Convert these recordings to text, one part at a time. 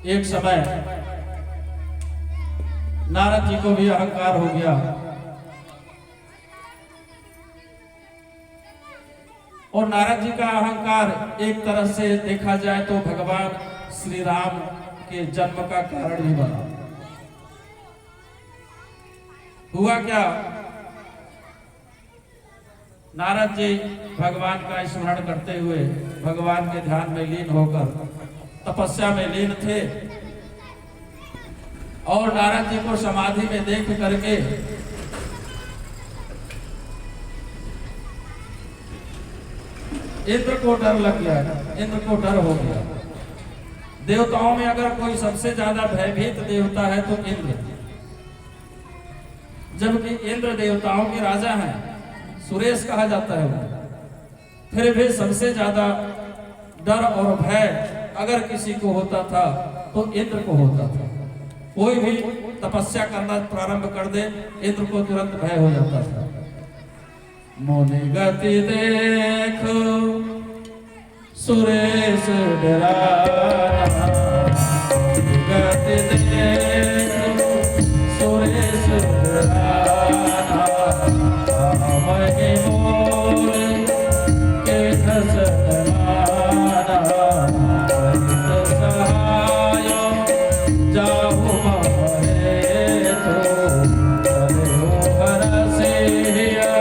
एक समय नारद जी को भी अहंकार हो गया और नारद जी का अहंकार एक तरह से देखा जाए तो भगवान श्री राम के जन्म का कारण ही बना। हुआ क्या, नारद जी भगवान का स्मरण करते हुए भगवान के ध्यान में लीन होकर तपस्या में लीन थे और नारद जी को समाधि में देख करके इंद्र को डर लग गया। इंद्र को डर हो गया। देवताओं में अगर कोई सबसे ज्यादा भयभीत देवता है तो इंद्र, जबकि इंद्र देवताओं के राजा हैं, सुरेश कहा जाता है। फिर भी सबसे ज्यादा डर और भय अगर किसी को होता था तो इंद्र को होता था। कोई भी तपस्या करना प्रारंभ कर दे, इंद्र को तुरंत भय हो जाता था। मुनि गति देख सुरेश डराना, गति देख सुरेश डराना, वही मोर के धसनाना, सहाय जाहु मरे तो चले हर सिया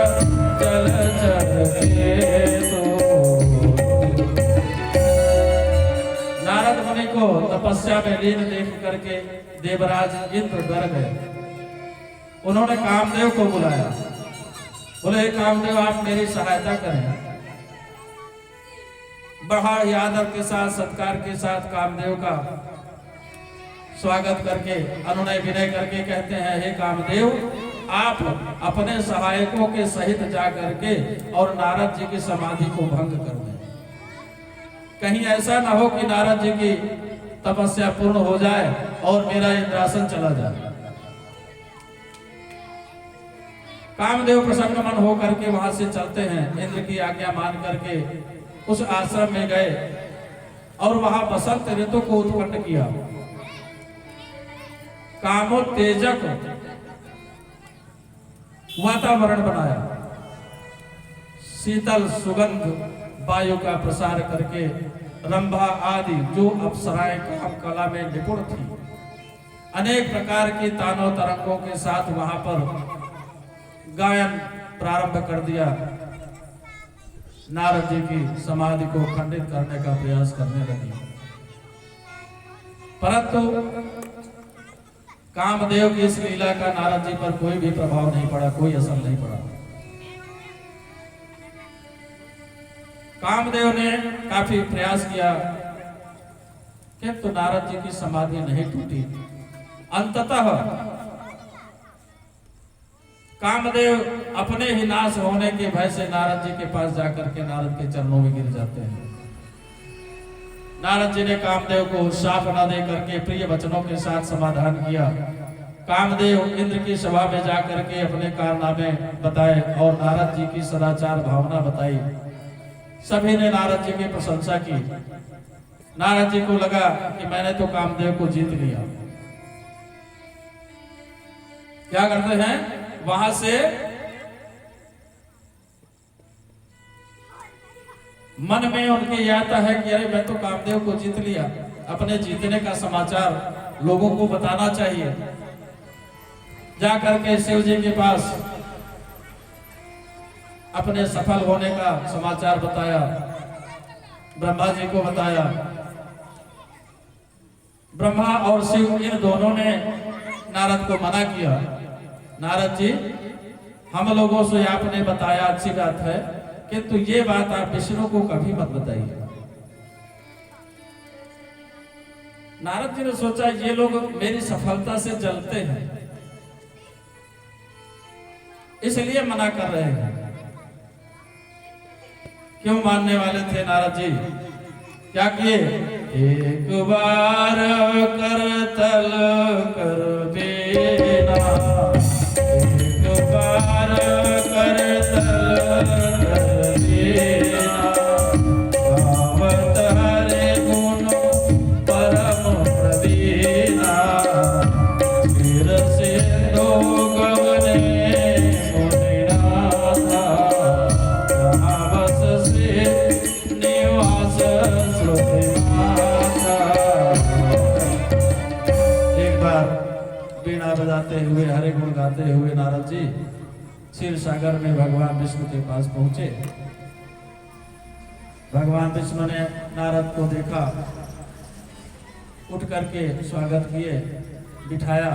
चल चल के तो। नारद मुनि को तपस्या में लीन देख करके देवराज इंद्र डर गए। उन्होंने कामदेव को बुलाया, बोले कामदेव आप मेरी सहायता करें। बड़ा ही आदर के साथ सत्कार के साथ कामदेव का स्वागत करके अनुनय विनय करके कहते हैं, हे कामदेव आप अपने सहायकों के सहित जा करके और नारद जी की समाधि को भंग कर दें। कहीं ऐसा ना हो कि नारद जी की तपस्या पूर्ण हो जाए और मेरा इंद्रासन चला जाए। कामदेव प्रसन्न मन हो करके वहां से चलते हैं। इंद्र की आज्ञा मान करके उस आश्रम में गए और वहां बसंत ऋतु को उत्पन्न किया। कामोत्तेजक वातावरण बनाया, शीतल सुगंध वायु का प्रसार करके रंभा आदि जो अप्सराएं काम कला में निपुण थी, अनेक प्रकार की तानों तरंगों के साथ वहां पर गायन प्रारंभ कर दिया। नारद जी की समाधि को खंडित करने का प्रयास करने लगी, परंतु कामदेव की इस लीला का नारद जी पर कोई भी प्रभाव नहीं पड़ा, कोई असर नहीं पड़ा। कामदेव ने काफी प्रयास किया किंतु नारद जी की समाधि नहीं टूटी। अंततः कामदेव अपने ही नाश होने के भय से नारद जी के पास जाकर के नारद के चरणों में गिर जाते हैं। नारद जी ने कामदेव को शाप न दे करके प्रिय वचनों के साथ समाधान किया। कामदेव इंद्र की सभा में जाकर के अपने कारनामे बताए और नारद जी की सदाचार भावना बताई। सभी ने नारद जी की प्रशंसा की। नारद जी को लगा कि मैंने तो कामदेव को जीत लिया। क्या करते हैं, वहां से मन में उनके ये आता है कि अरे मैं तो कामदेव को जीत लिया, अपने जीतने का समाचार लोगों को बताना चाहिए। जाकर के शिव जी के पास अपने सफल होने का समाचार बताया, ब्रह्मा जी को बताया। ब्रह्मा और शिव इन दोनों ने नारद को मना किया, नारद जी हम लोगों से आपने बताया अच्छी बात है, किंतु ये बात आप विष्णु को कभी मत बताइए। नारद जी ने सोचा ये लोग मेरी सफलता से जलते हैं, इसलिए मना कर रहे हैं। क्यों मानने वाले थे नारद जी? क्या किए, एक बार करतल कर देना, एक बार करतल कर देना, गावत हरे गुण परम प्रवीण। बजाते हुए, हरे गुण गाते हुए नारद जी क्षीर सागर में भगवान विष्णु के पास पहुंचे। भगवान विष्णु ने नारद को देखा, उठ करके स्वागत किए, बिठाया।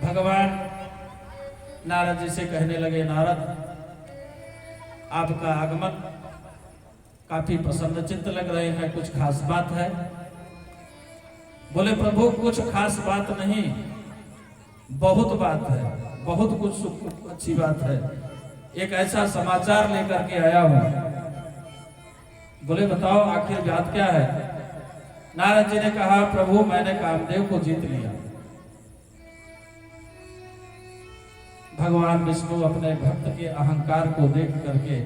भगवान नारद जी से कहने लगे, नारद आपका आगमन काफी प्रसन्न चित्त लग रहे हैं, कुछ खास बात है? बोले प्रभु कुछ खास बात नहीं, बहुत बात है, बहुत कुछ अच्छी बात है। एक ऐसा समाचार लेकर के आया हूं। बोले बताओ आखिर बात क्या है? नारद जी ने कहा, प्रभु मैंने कामदेव को जीत लिया। भगवान विष्णु अपने भक्त के अहंकार को देख करके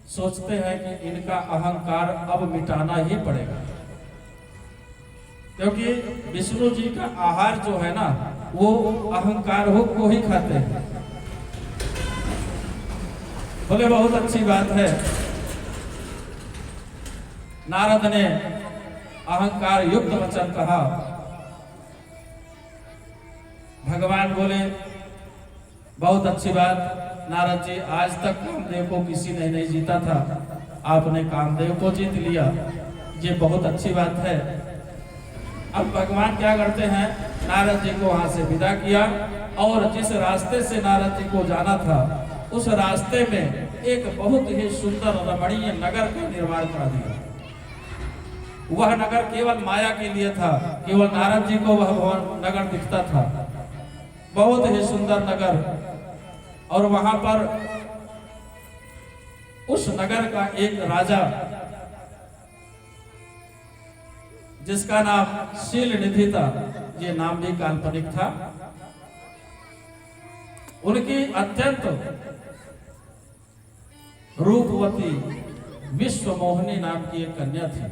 सोचते हैं कि इनका अहंकार अब मिटाना ही पड़ेगा, क्योंकि विष्णु जी का आहार जो है ना वो अहंकार को ही खाते हैं। बोले बहुत अच्छी बात है। नारद ने अहंकार युक्त वचन कहा। भगवान बोले बहुत अच्छी बात नारद जी, आज तक कामदेव को किसी ने नहीं जीता था, आपने कामदेव को जीत लिया, ये बहुत अच्छी बात है। अब भगवान क्या करते हैं, नारद जी को वहां से विदा किया और जिस रास्ते से नारद जी को जाना था उस रास्ते में एक बहुत ही सुंदर रमणीय नगर का निर्माण करा दिया। वह नगर केवल माया के लिए था, केवल नारद जी को वह नगर दिखता था, बहुत ही सुंदर नगर। और वहां पर उस नगर का एक राजा जिसका नाम शील निधि था, ये नाम भी काल्पनिक था, उनकी अत्यंत रूपवती विश्व मोहिनी नाम की एक कन्या थी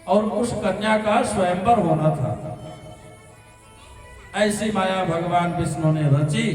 और उस कन्या का स्वयंवर होना था। ऐसी माया भगवान विष्णु ने रची